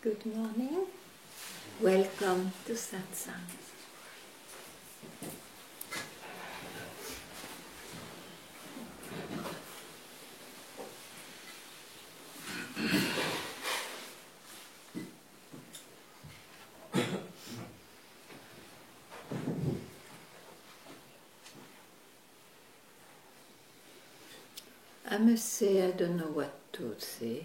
Good morning. Welcome to Satsang. I must say I don't know what to say.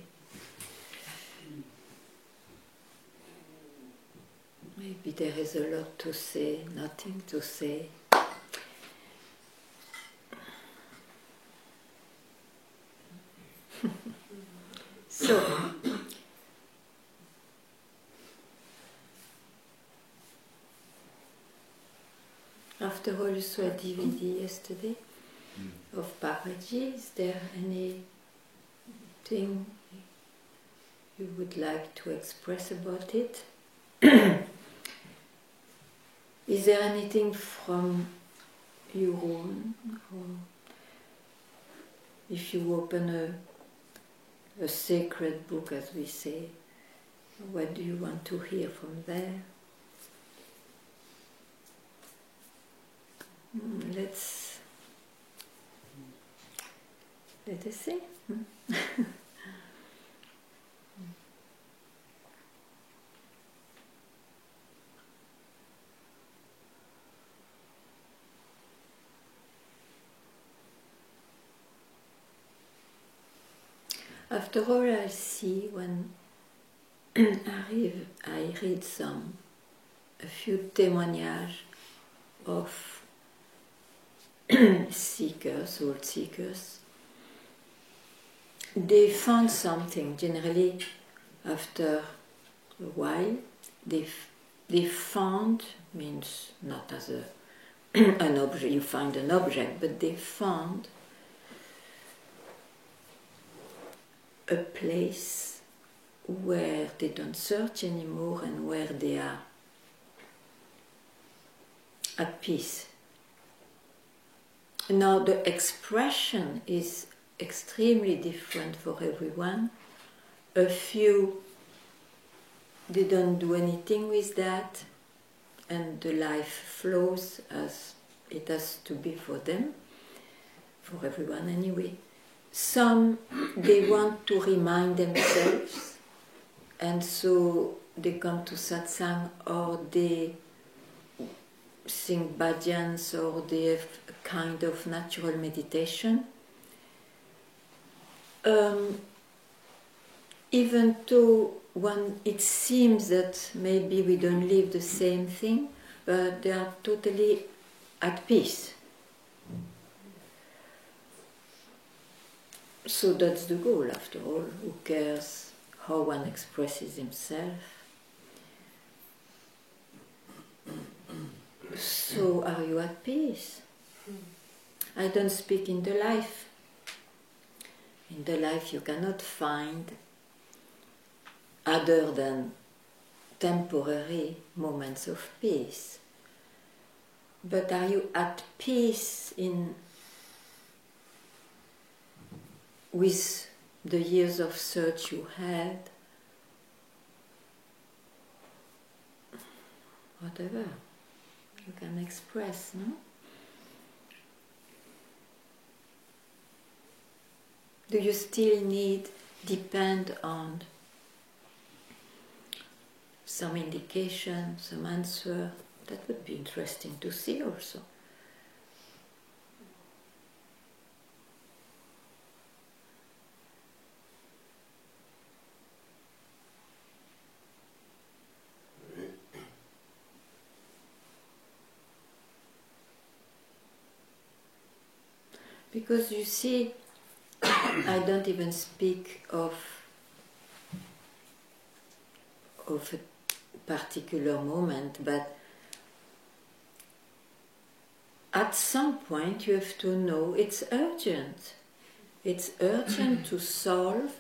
Maybe there is a lot to say, nothing to say. So, after all, you saw a DVD yesterday of Babaji. Is there anything you would like to express about it? Is there anything from your own, or if you open a sacred book, as we say, what do you want to hear from there? Let us see. After all, I see when I read a few témoignages of seekers, old seekers. They found something. Generally, after a while, they found, means not as an object. You find an object, but they found a place where they don't search anymore and where they are at peace. Now the expression is extremely different for everyone. A few, they don't do anything with that and the life flows as it has to be for them, for everyone anyway. Some, they want to remind themselves, and so they come to satsang, or they sing bhajans, or they have a kind of natural meditation. Even though it seems that maybe we don't live the same thing, but they are totally at peace. So that's the goal, after all. Who cares how one expresses himself? So, are you at peace? I don't speak in the life. In the life you cannot find other than temporary moments of peace. But are you at peace with the years of search you had? Whatever you can express, no? Do you still depend on some indication, some answer? That would be interesting to see also. Because you see, I don't even speak of a particular moment, but at some point you have to know it's urgent. It's urgent to solve,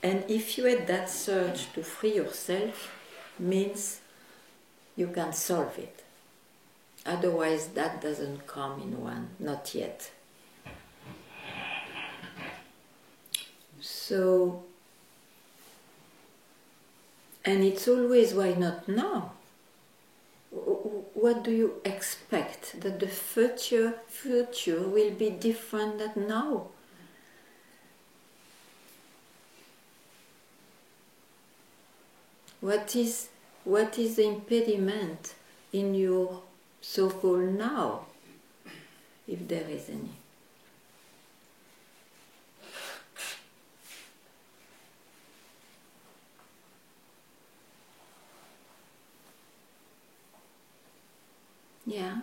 and if you had that search to free yourself, means you can solve it. Otherwise that doesn't come in one, not yet. So And it's always, why not now? What do you expect? That the future will be different than now? What is the impediment in your so-called now, if there is any? Yeah.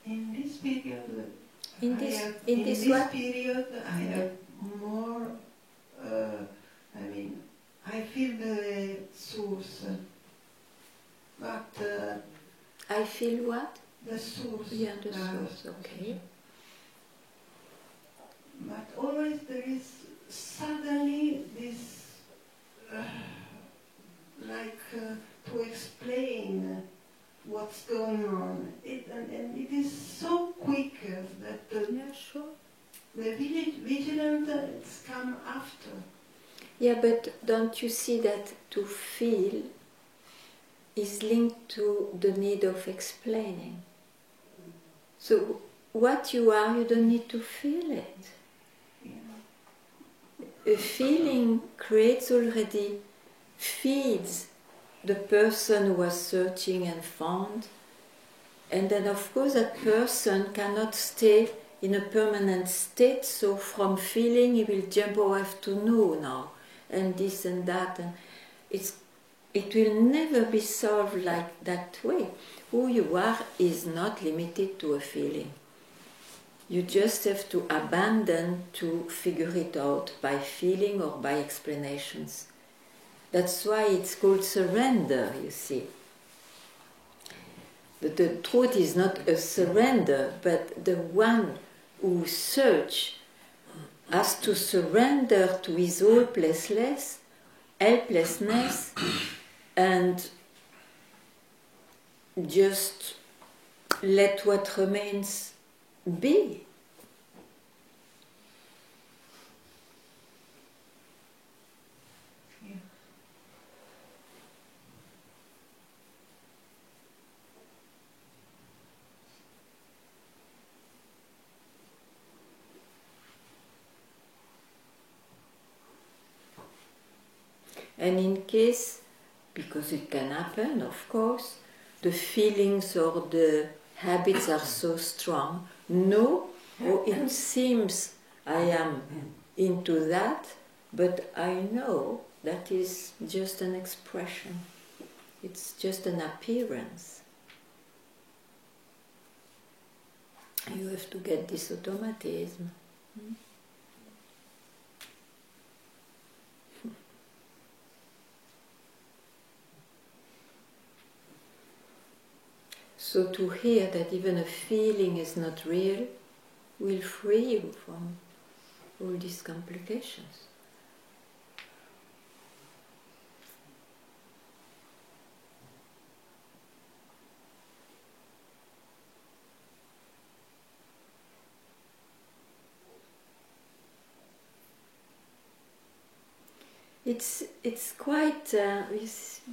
In this period, In this period, I have more. I feel the source, but I feel what? the source. Yeah, the source. Okay. But always there is suddenly this, to explain what's going on. And it is so quick that Yeah, sure. the vigilance come after. Yeah, but don't you see that to feel is linked to the need of explaining? So what you are, you don't need to feel it. Yeah. A feeling feeds the person who was searching and found, and then of course that person cannot stay in a permanent state, so from feeling he will jump, oh, I have to know now, and this and that, and it will never be solved like that way. Who you are is not limited to a feeling. You just have to abandon to figure it out by feeling or by explanations. That's why it's called surrender, you see. The truth is not a surrender, but the one who searches has to surrender to his helplessness, and just let what remains be. Yeah. And in case, because it can happen, of course, the feelings or the habits are so strong, no, or it seems I am into that, but I know that is just an expression. It's just an appearance. You have to get this automatism. So to hear that even a feeling is not real will free you from all these complications. It's quite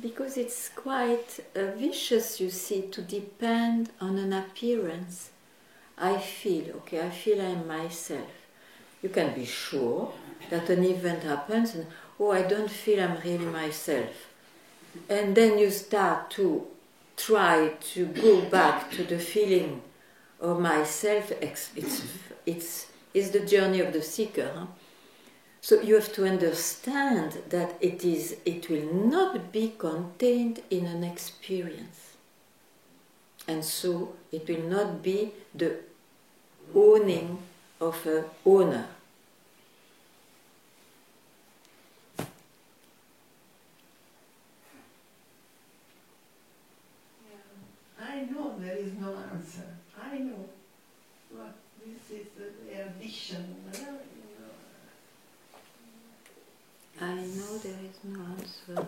because it's quite vicious, you see, to depend on an appearance. I feel I'm myself. You can be sure that an event happens and I don't feel I'm really myself. And then you start to try to go back to the feeling of myself. It's the journey of the seeker. Huh? So you have to understand that it will not be contained in an experience. And so it will not be the owning of an owner. I know there is no answer. I know. But this is the addiction. I know there is no answer.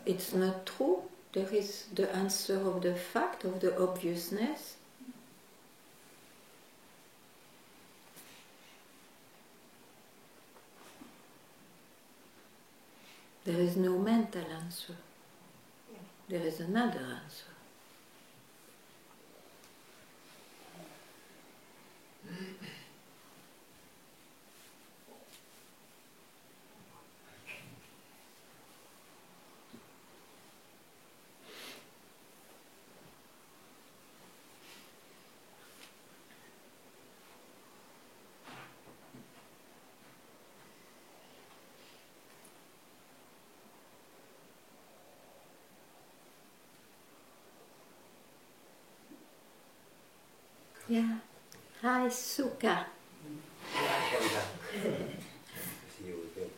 It's not true. There is the answer of the fact, of the obviousness. There is no mental answer. There is another answer. Yeah. Hi, Suka. See you again.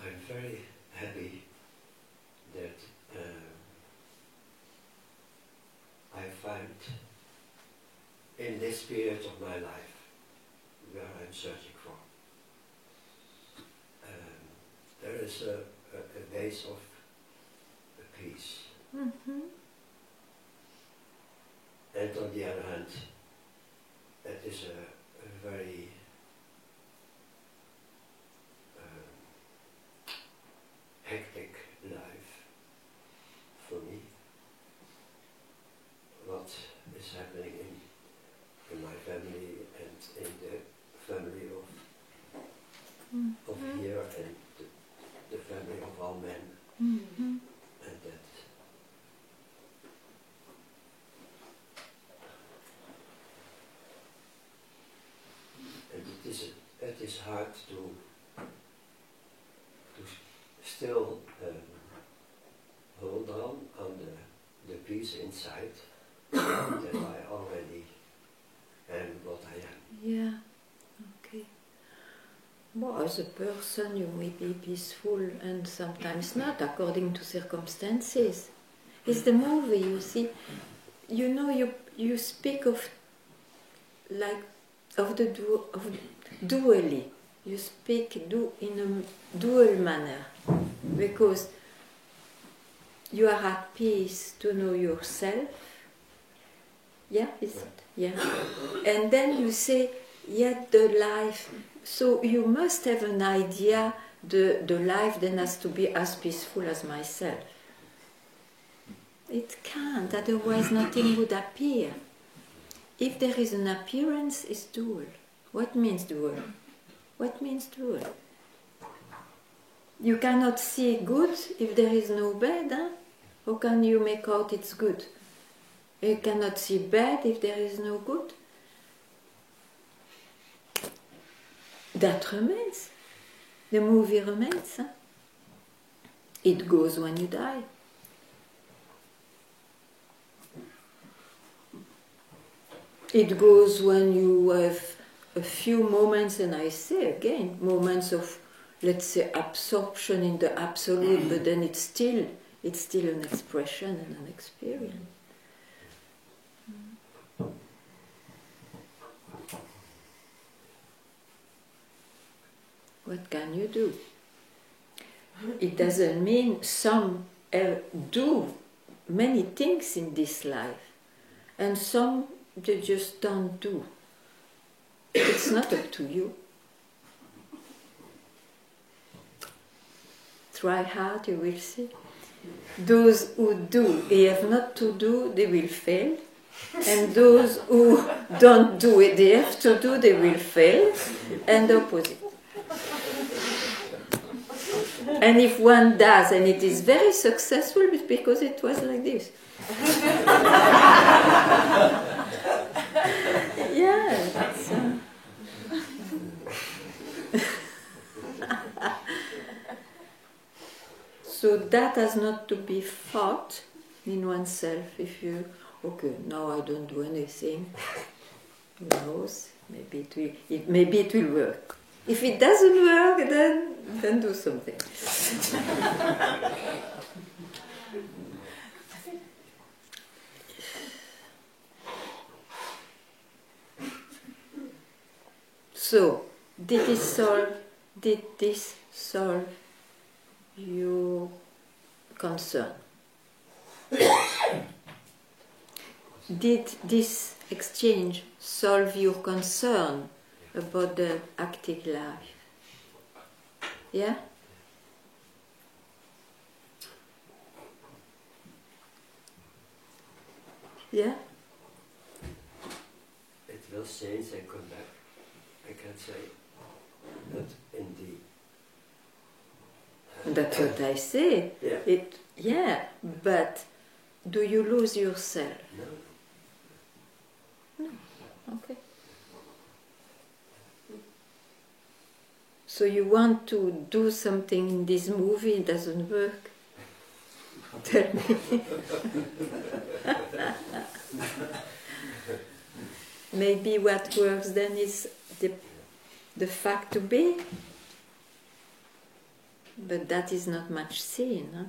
I'm very happy that I find in this period of my life where I'm searching for. There is a base of peace. Mm-hmm. And on the other hand, that is a very hectic life for me. What is happening in my family and in the family of here and the family of all men, Mm-hmm. and that it is hard to still hold on the peace inside that I already am what I am. Yeah. Okay. Well, as a person, you may be peaceful and sometimes not, according to circumstances. It's the movie, you see. You know, you speak of dually. You speak in a dual manner because you are at peace to know yourself. Yeah, is it? Yeah. And then you say, yet the life. So you must have an idea the life then has to be as peaceful as myself. It can't, otherwise nothing would appear. If there is an appearance, it's dual. What means dual? What means dual? You cannot see good if there is no bad, huh? How can you make out it's good? You cannot see bad if there is no good. That remains. The movie remains. Huh? It goes when you die. It goes when you have a few moments, and I say again, moments of, let's say, absorption in the absolute, but then it's still an expression and an experience. What can you do? It doesn't mean some do many things in this life, and some they just don't do. It's not up to you. Try hard, you will see. Those who do, they have not to do, they will fail. And those who don't do it, they have to do, they will fail. And the opposite. And if one does, and it is very successful, it's because it was like this. Yeah, that's, so that has not to be fought in oneself. If you, okay, now I don't do anything, who knows, maybe it will work. If it doesn't work, then do something. So, did this solve your concern? Did this exchange solve your concern about the active life? Yeah? Yeah? It will change and come back. I can say that indeed. That's what I say. Yeah. Yeah, but do you lose yourself? No. Okay. So you want to do something in this movie, it doesn't work? Tell me. Maybe what works then is the fact to be, but that is not much seen. Huh?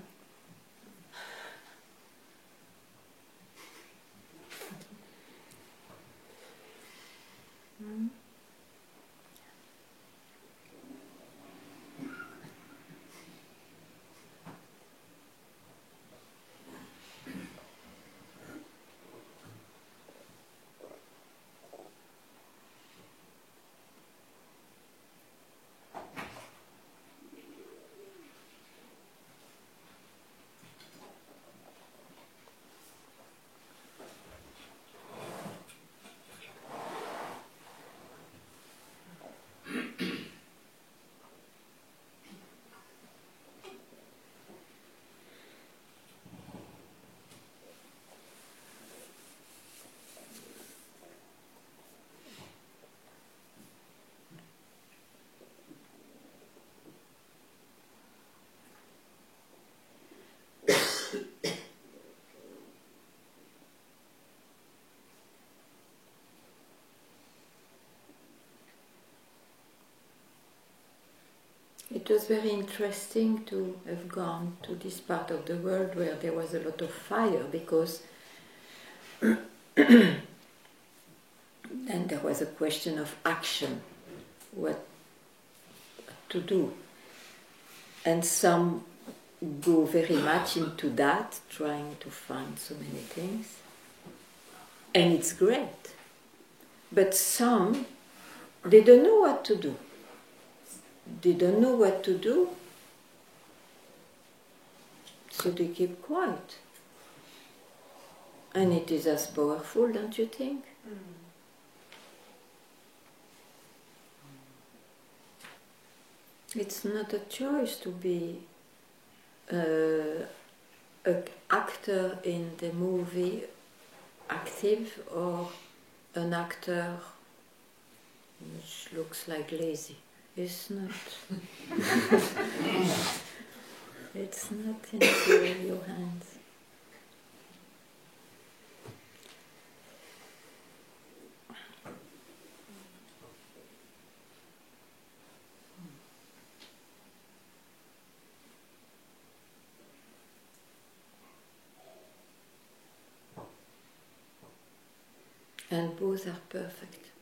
It was very interesting to have gone to this part of the world where there was a lot of fire, because then there was a question of action, what to do. And some go very much into that, trying to find so many things. And it's great. But some, they don't know what to do. They don't know what to do, so they keep quiet. And it is as powerful, don't you think? It's not a choice to be an actor in the movie, active, or an actor which looks like lazy. It's not. It's not into your hands. And both are perfect.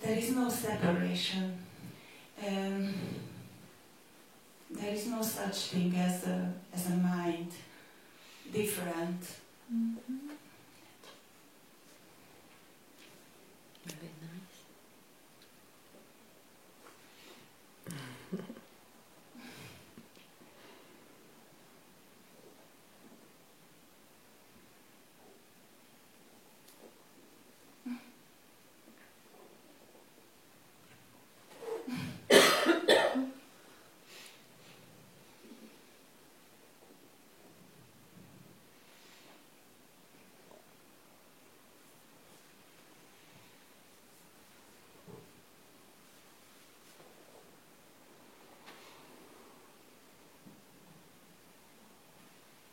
There is no separation. There is no such thing as a mind. different. Mm-hmm. Very nice.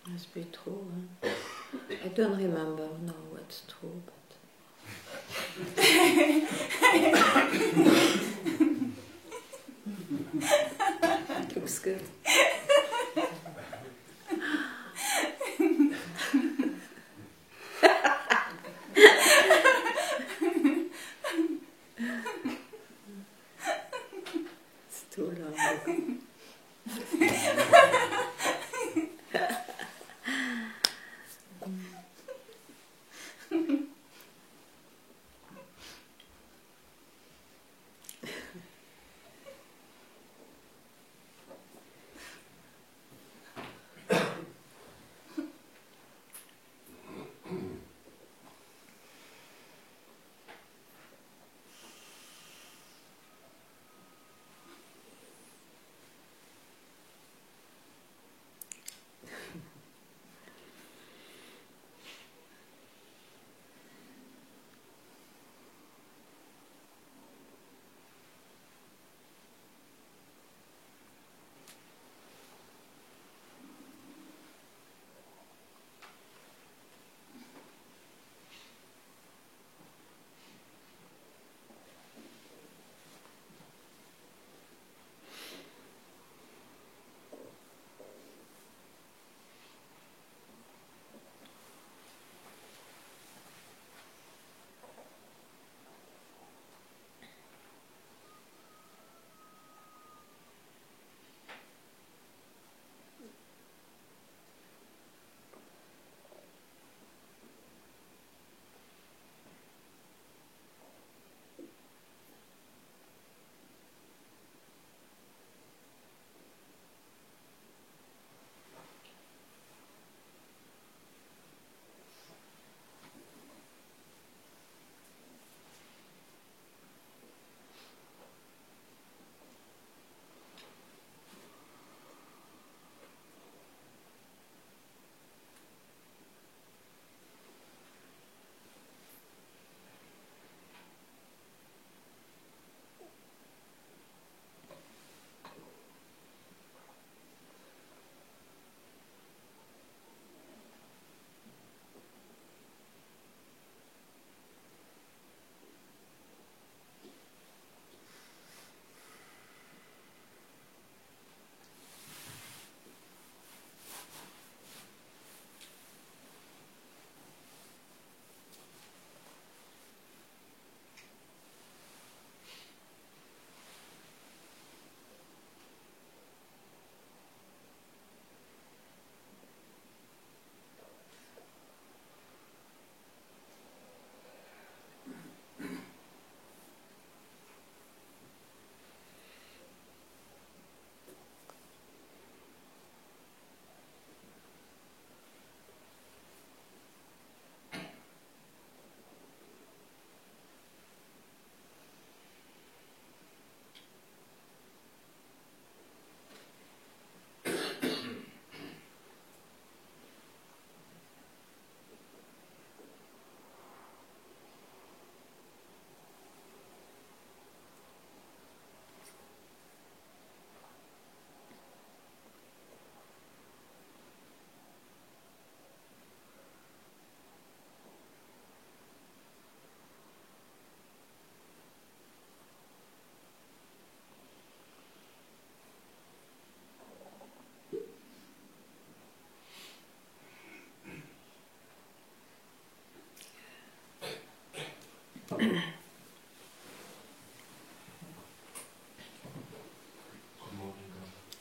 Must be true. Huh? I don't remember now what's true, but it looks good. It's too long ago.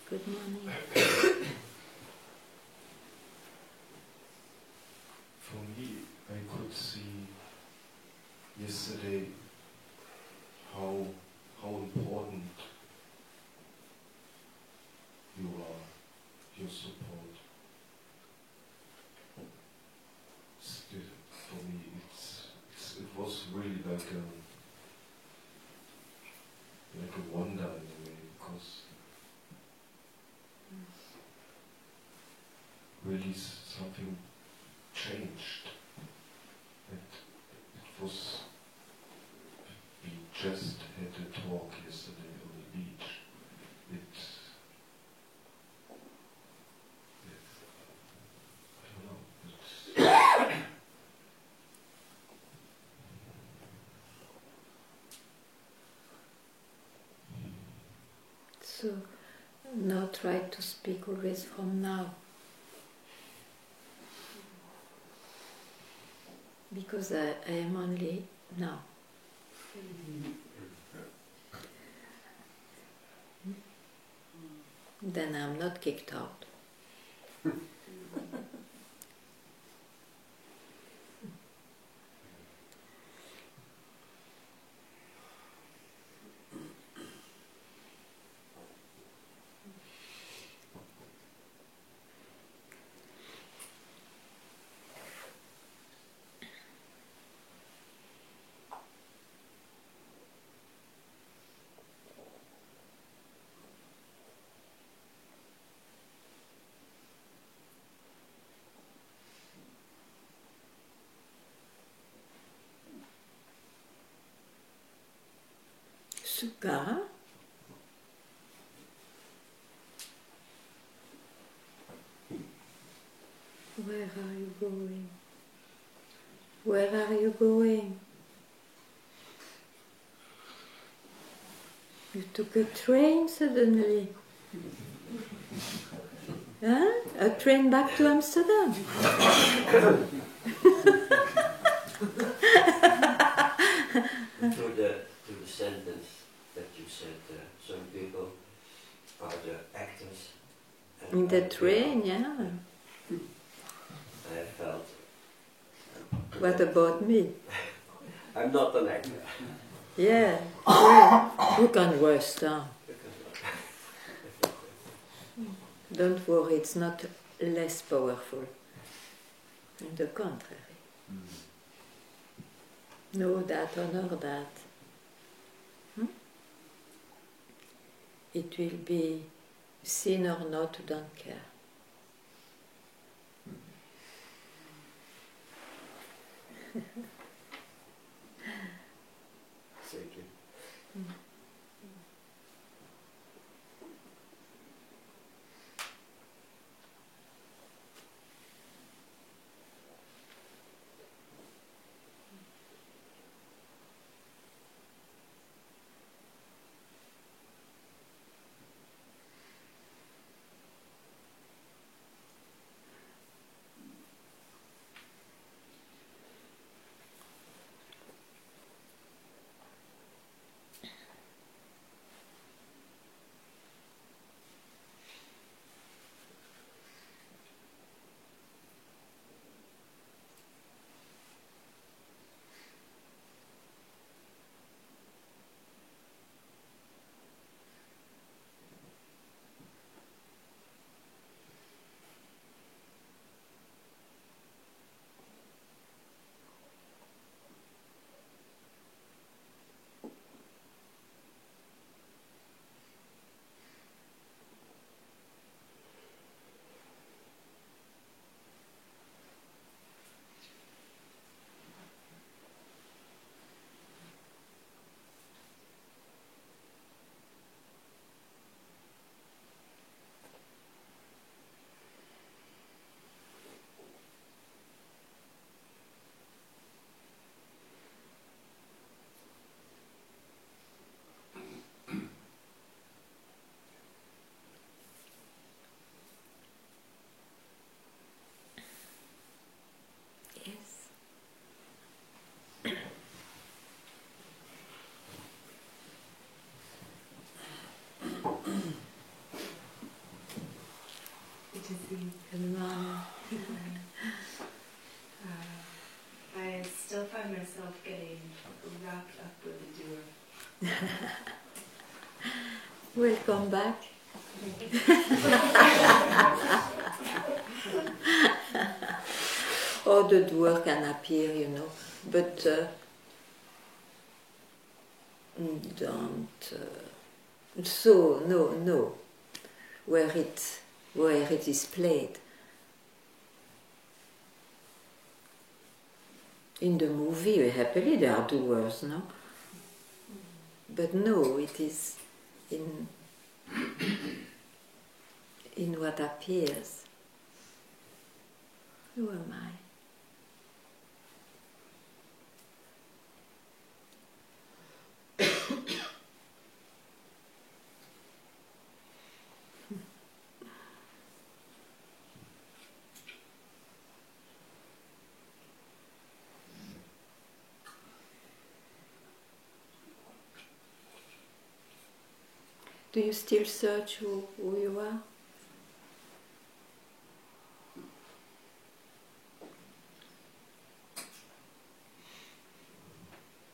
Good morning. for me, I could see yesterday how important you are, your support. For me, it was really like a wonder in a way, because really something changed. It was, we just had a talk yesterday on the beach. I don't know, So now try to speak always from now. Because I am only now. Then I'm not kicked out. Sukha. Where are you going? Where are you going? You took a train suddenly. Huh? A train back to Amsterdam. To the sentence that you said, some people are the actors. In the train, yeah. I felt. What about me? I'm not an actor. Yeah, well, you can rest down. Don't worry, it's not less powerful. On the contrary. Know that, honor that. It will be seen or not, don't care. Thank you. getting wrapped up with the doer. Welcome back. Or the doer can appear, you know, but don't. So no, where it is played. In the movie, happily there are doers, no? But no, it is in what appears. Who am I? Do you still search who you are?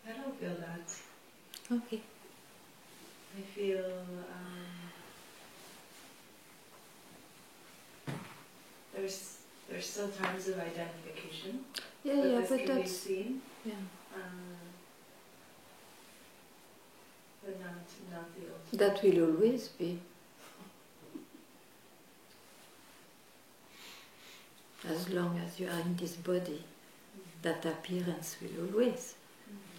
I don't feel that. Okay. I feel there's still times of identification. Yeah, this but can be that's seen. yeah. But not the ultimate. That will always be. As long as you are in this body, that appearance will always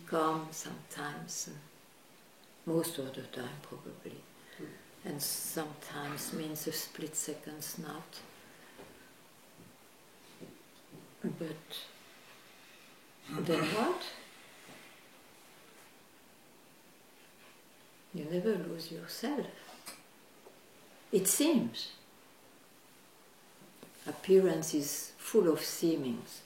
come sometimes, most of the time probably, and sometimes means a split second's not. But then what? You never lose yourself. It seems. Appearance is full of seemings.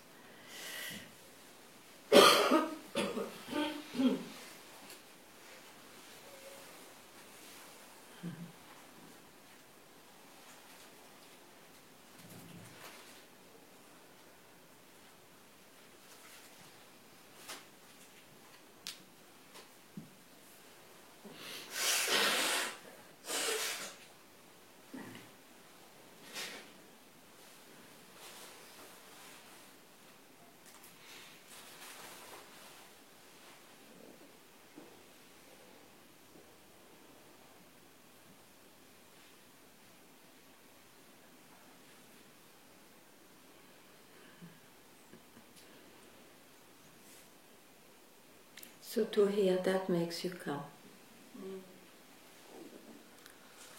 So to hear that makes you come.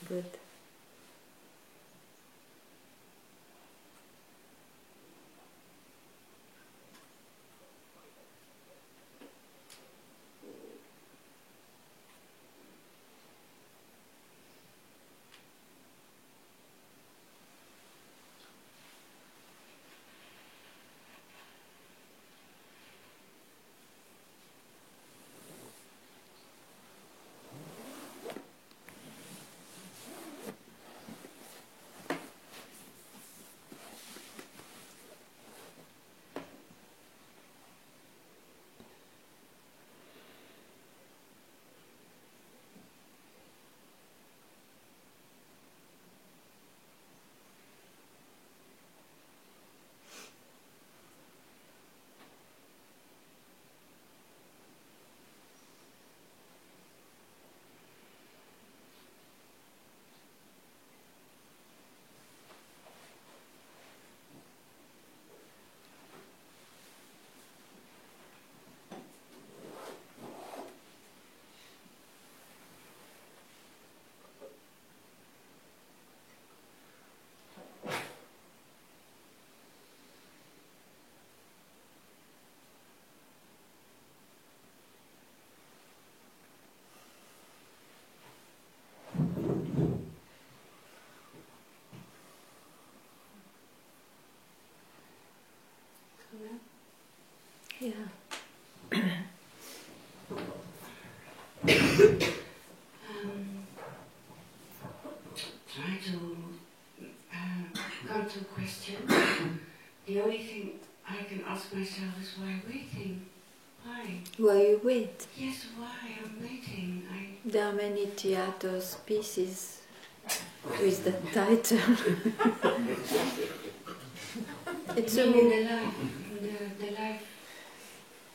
Good. Yeah. Try to come to a question. The only thing I can ask myself is why waiting? Why? Why you wait? Yes, why? I'm waiting. There are many theater pieces with the title. It's In a the life. The life.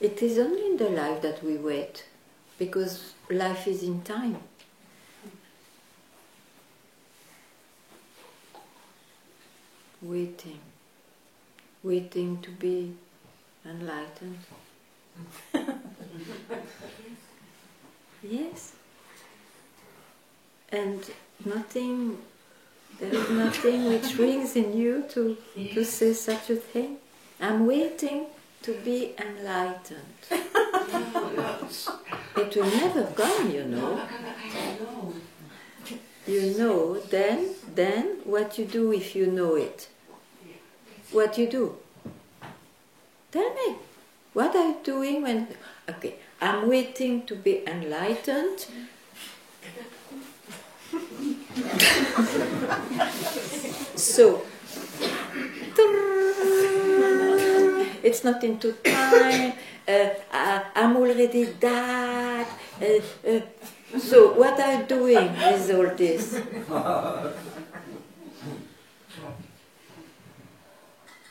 It is only in the life that we wait, because life is in time. Waiting to be enlightened. Yes. And there is nothing which rings in you to say such a thing. I'm waiting to be enlightened. It will never come, you know. I know. You know, then what you do if you know it? What you do? Tell me. What are you doing when... Okay, I'm waiting to be enlightened. So, it's not into time, I'm already that. So, what are you doing with all this?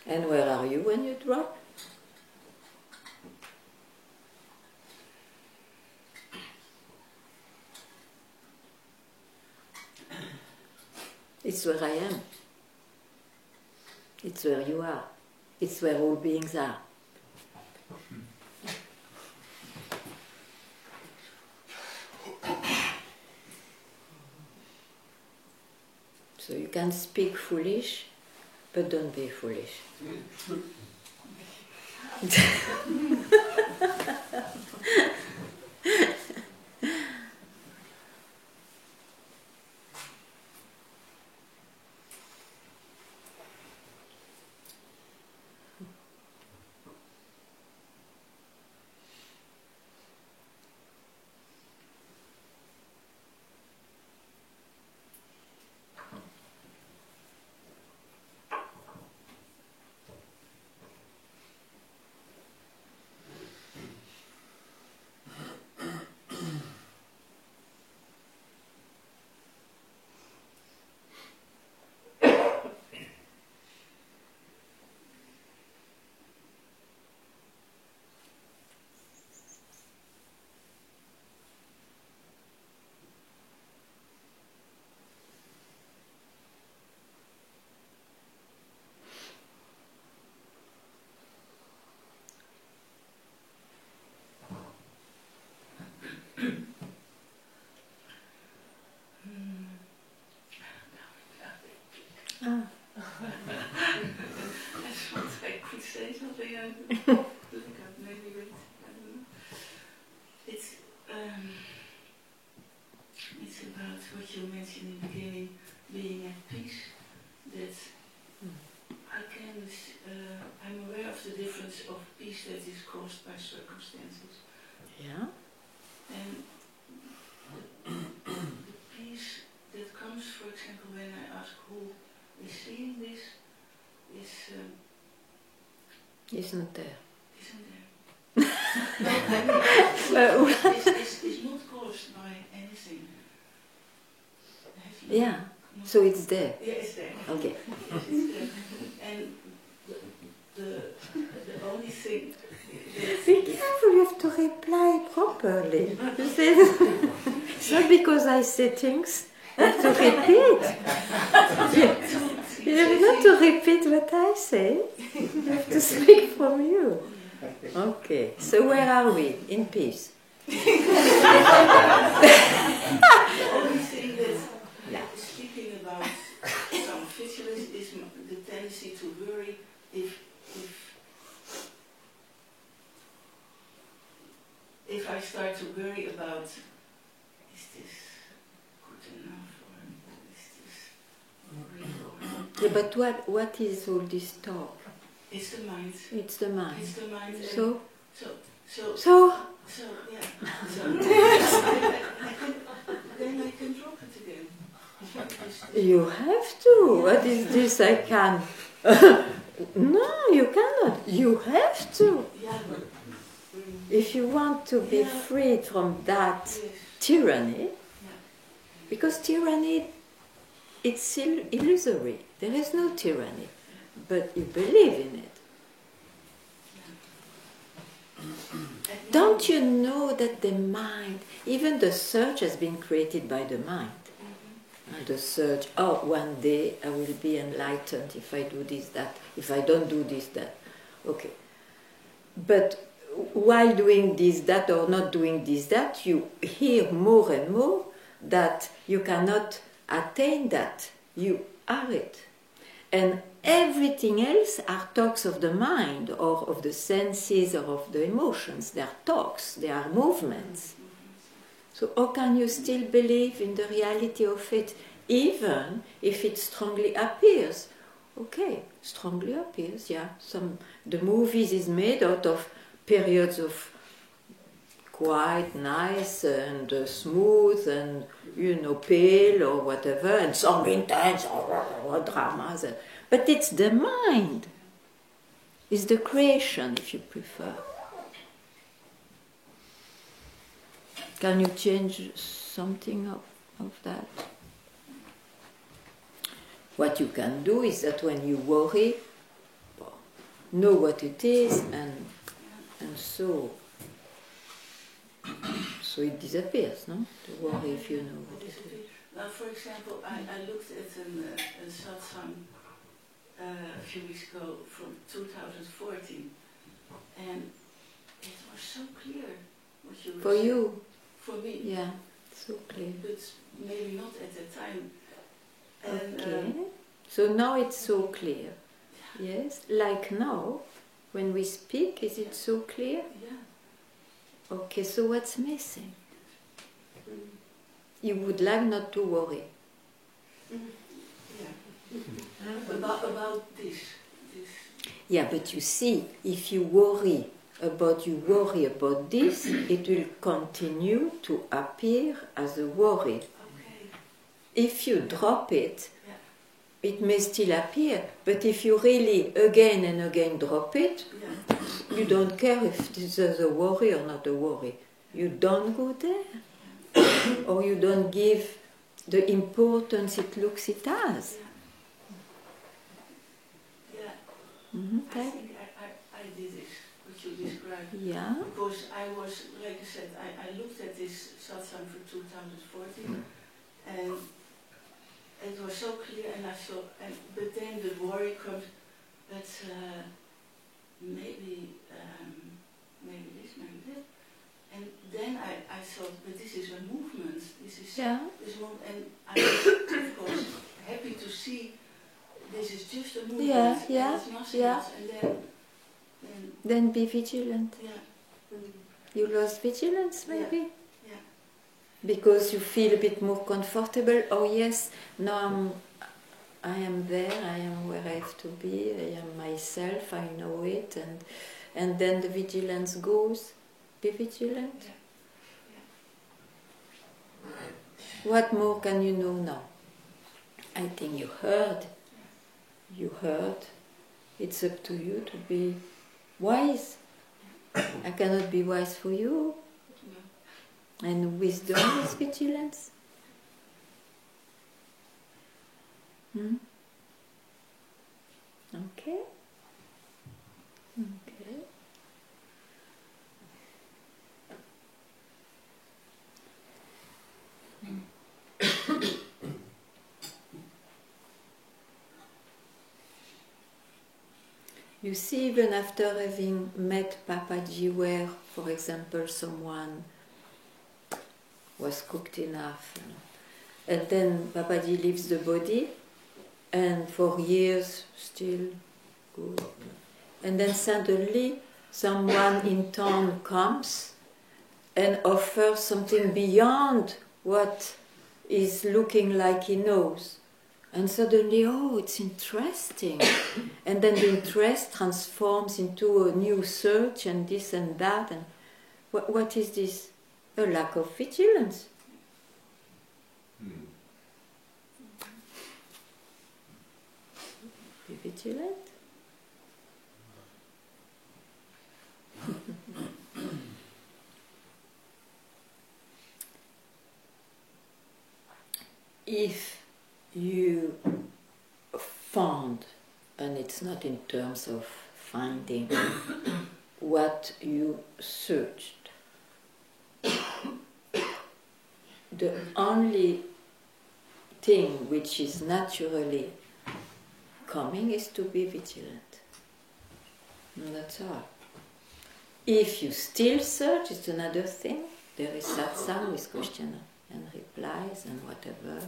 And where are you when you drop? It's where I am. It's where you are. It's where all beings are. So you can speak foolish, but don't be foolish. It's about what you mentioned in the beginning, being at peace. That I'm aware of the difference of peace that is caused by circumstances. Yeah. And the peace that comes, for example, when I ask who is seeing this, Isn't there? Isn't there? It's not caused by anything. Yeah. So it's there. Yeah, it's there. Okay. Yes, it's there. And the only thing. Be careful, you have to reply properly. You see, it's not because I say things, I have to repeat. You have not to repeat what I say, you have to speak from you. Okay, so where are we? In peace. The only thing that speaking about some vigilance is the tendency to worry if I start to worry about, is this good enough or is this real? Yeah, but what is all this talk? It's the mind. It's the mind. It's the mind. So yeah. Then I can drop it again. You have to. What is this? I can. No, you cannot. You have to. Yeah, but If you want to be freed from that Yes. tyranny, Yeah. because tyranny, it's illusory. There is no tyranny, but you believe in it. Don't you know that the mind, even the search has been created by the mind? And the search, oh, one day I will be enlightened if I do this, that, if I don't do this, that. Okay. But while doing this, that, or not doing this, that, you hear more and more that you cannot attain that. You are it. And everything else are talks of the mind, or of the senses, or of the emotions. They are talks, they are movements. So how can you still believe in the reality of it, even if it strongly appears? Okay, strongly appears, yeah. The movies is made out of periods of quite nice and smooth and, pale or whatever, and some intense dramas. But it's the mind. It's the creation, if you prefer. Can you change something of that? What you can do is that when you worry, know what it is, and so it disappears, no? The worry, if you know what it is. Now, for example, I looked at a satsang a few weeks ago from 2014, and it was so clear what you were For saying. you? For me. Yeah, so clear. But maybe not at the time. And, Okay. So now it's so clear. Yes? Like now, when we speak, is it so clear? Yeah. Okay, so what's missing? You would like not to worry. Yeah. About this. Yeah, but you see, if you worry about this, it will continue to appear as a worry. Okay. If you drop it, Yeah. it may still appear, but if you really again and again drop it, Yeah. you don't care if this is a worry or not a worry. You don't go there. Or you don't give the importance it looks it has. Yeah. Mm-hmm. I think I did this, what you described. Yeah. Because I was, like I said, I looked at this satsang for 2014, and it was so clear, and I saw, but then the worry comes, but maybe this, maybe that. And then I thought, but this is a movement, this is this movement, and I was, of course, happy to see this is just a movement, Yeah. it's nothing else, and then be vigilant. yeah. You lost vigilance, maybe? Yeah. Because you feel a bit more comfortable. Oh yes, now I am there, I am where I have to be, I am myself, I know it, and then the vigilance goes. Be vigilant. Yeah. What more can you know now? I think you heard. You heard. It's up to you to be wise. I cannot be wise for you. And wisdom is vigilance. Okay? Okay. You see, even after having met Papaji, where, for example, someone was cooked enough, and then Papaji leaves the body, and for years still good, and then suddenly someone in town comes and offers something beyond what is looking like he knows. And suddenly, oh, it's interesting. And then the interest transforms into a new search and this and that. And what is this? A lack of vigilance. Be vigilant. if you found, and it's not in terms of finding, what you searched, the only thing which is naturally coming is to be vigilant. And that's all. If you still search, it's another thing. There is satsang with question and replies and whatever.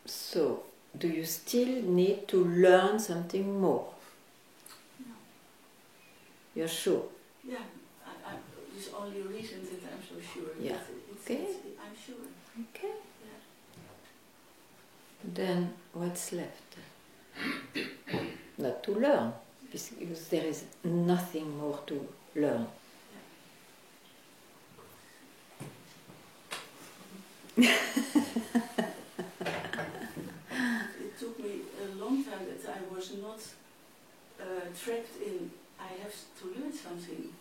So, do you still need to learn something more? No. You're sure? Yeah, there's only a reason that I'm so sure. Yeah. Okay. I'm sure. Okay. Yeah. Then what's left? Not to learn, because there is nothing more to learn. It took me a long time that I was not trapped in, I have to learn something.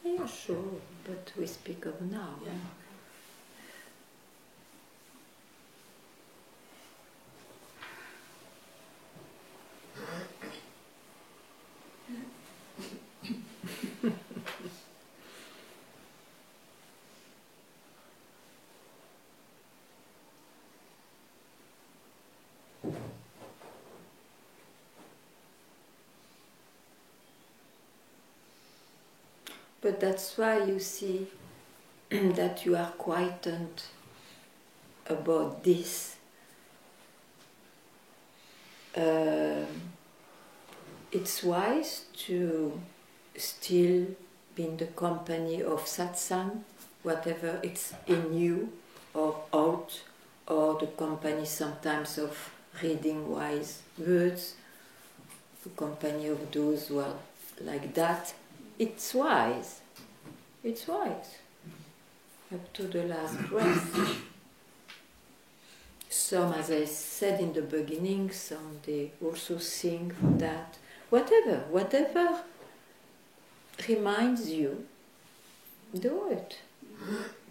Yeah, sure, but we speak of now. Yeah. But that's why you see that you are quietened about this. It's wise to still be in the company of satsang, whatever it's in you or out, or the company sometimes of reading wise words, the company of those who are like that. It's wise. It's wise. Up to the last breath. Some, as I said in the beginning, some they also sing for that. Whatever reminds you, do it.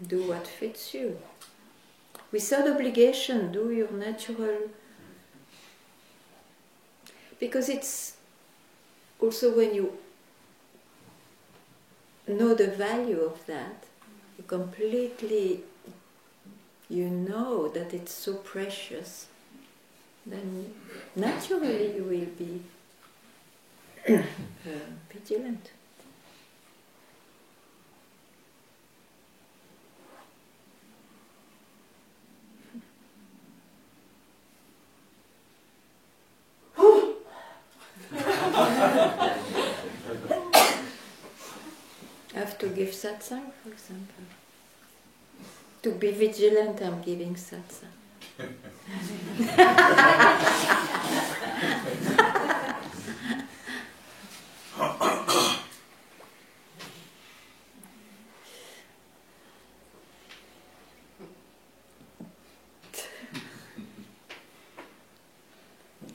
Do what fits you. Without obligation, do your natural. Because it's also when you know the value of that, you completely, you know that it's so precious, then naturally you will be vigilant. I have to give satsang, for example. To be vigilant, I'm giving satsang.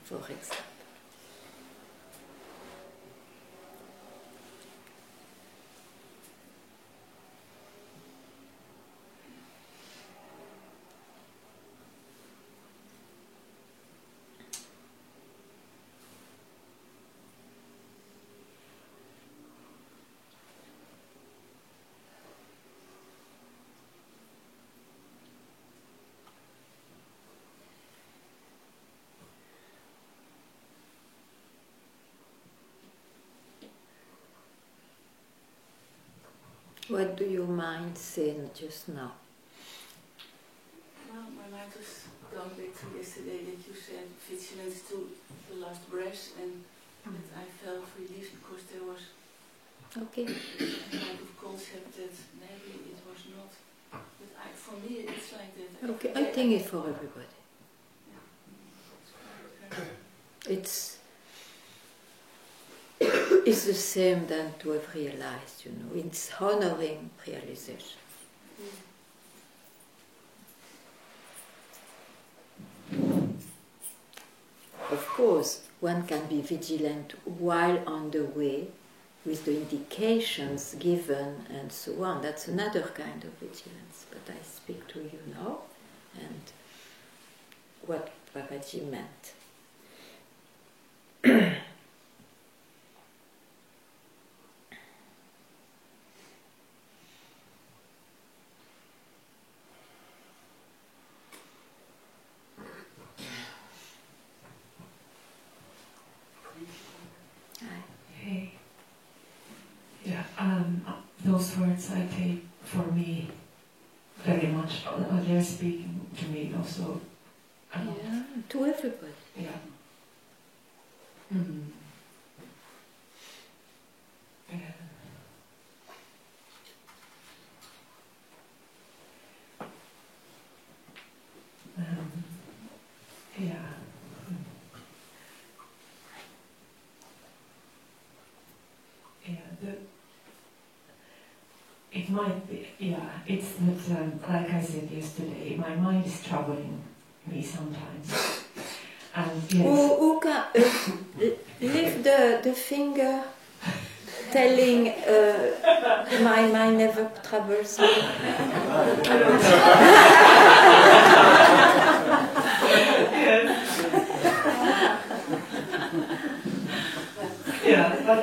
For example. What do your mind say just now? Well, my mind was going back to yesterday that you said vigilance to the last breath, and that I felt relieved because there was Okay. a kind of concept that maybe it was not. But for me, it's like that. Okay, I think it's for everybody. It's the same than to have realized, It's honoring realization. Of course, one can be vigilant while on the way with the indications given and so on. That's another kind of vigilance. But I speak to you now, and what Babaji meant. Hey. Yeah, those words I take for me very much. They're speaking to me also. Yeah, to everybody. Yeah. Mm. Yeah. Yeah. Yeah, it might be, yeah, it's not, like I said yesterday, my mind is troubling me sometimes. And yes. Who can lift the finger telling my mind never troubles me? Yeah, but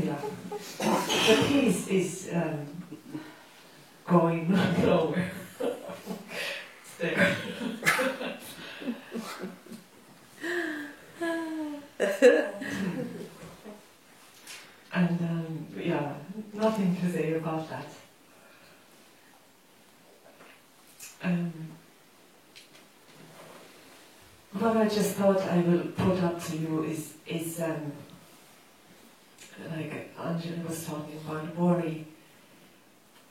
yeah. The peace is going nowhere. It's there. And yeah, nothing to say about that. What I just thought I will put up to you is like Angela was talking about worry.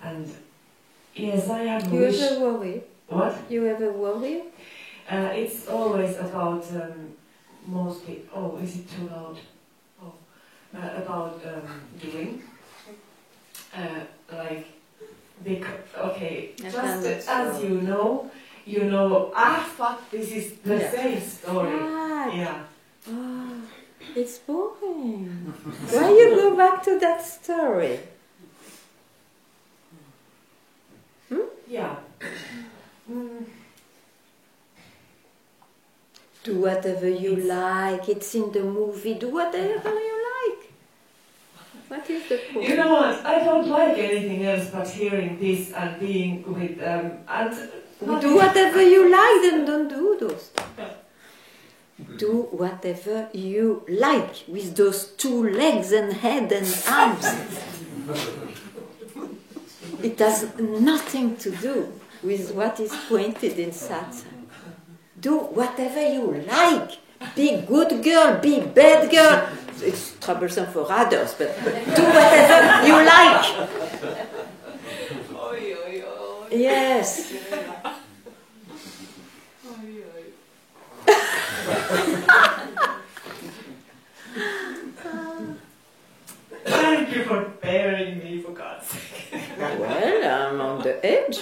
And yes, I have You ever worry? What? You ever worry? It's always about mostly. Oh, is it too loud? Oh, about doing. Like, okay, just as you know. Fuck, this is the same story. Ah. Yeah. Oh, it's boring. Why you go back to that story? Yeah. Do whatever you like. It's in the movie. Do whatever you like. What is the point? You know what? I don't like anything else but hearing this and being with and. Do whatever you like, then don't do those things. Do whatever you like with those two legs and head and arms. It has nothing to do with what is pointed in satsang. Do whatever you like. Be good girl, be bad girl. It's troublesome for others, but do whatever you like. Yes. Thank you for bearing me, for God's sake. Well, I'm on the edge.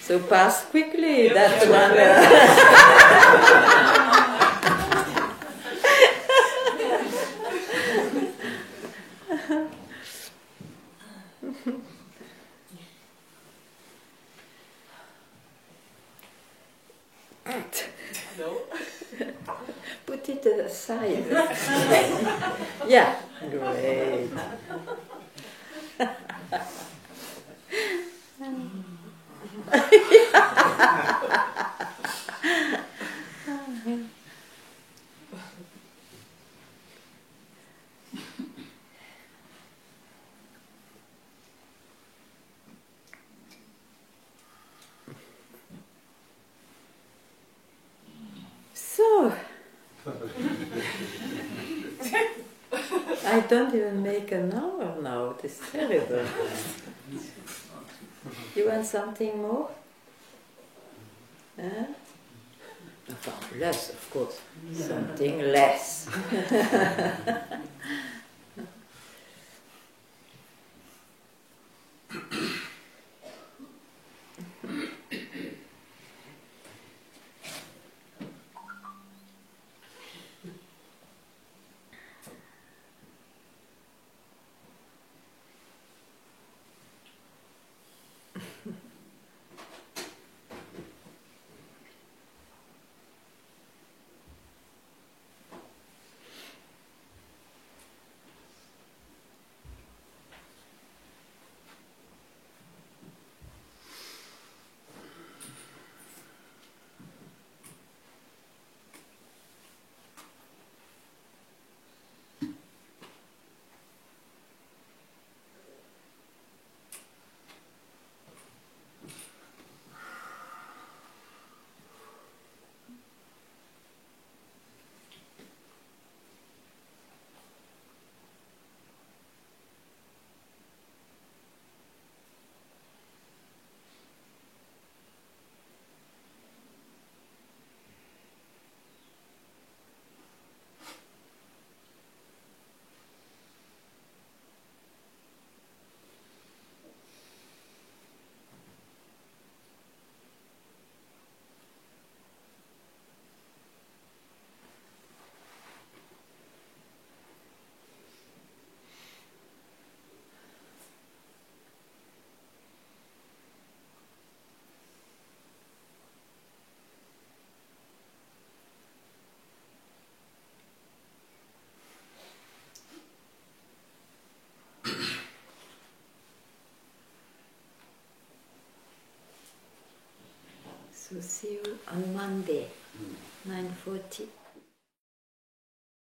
So pass quickly, that No? Put it aside. Yeah, great. So, I don't even make an hour now. It's terrible. You want something more? Enfin, less, of course. Something less. So see you on Monday, 9:40.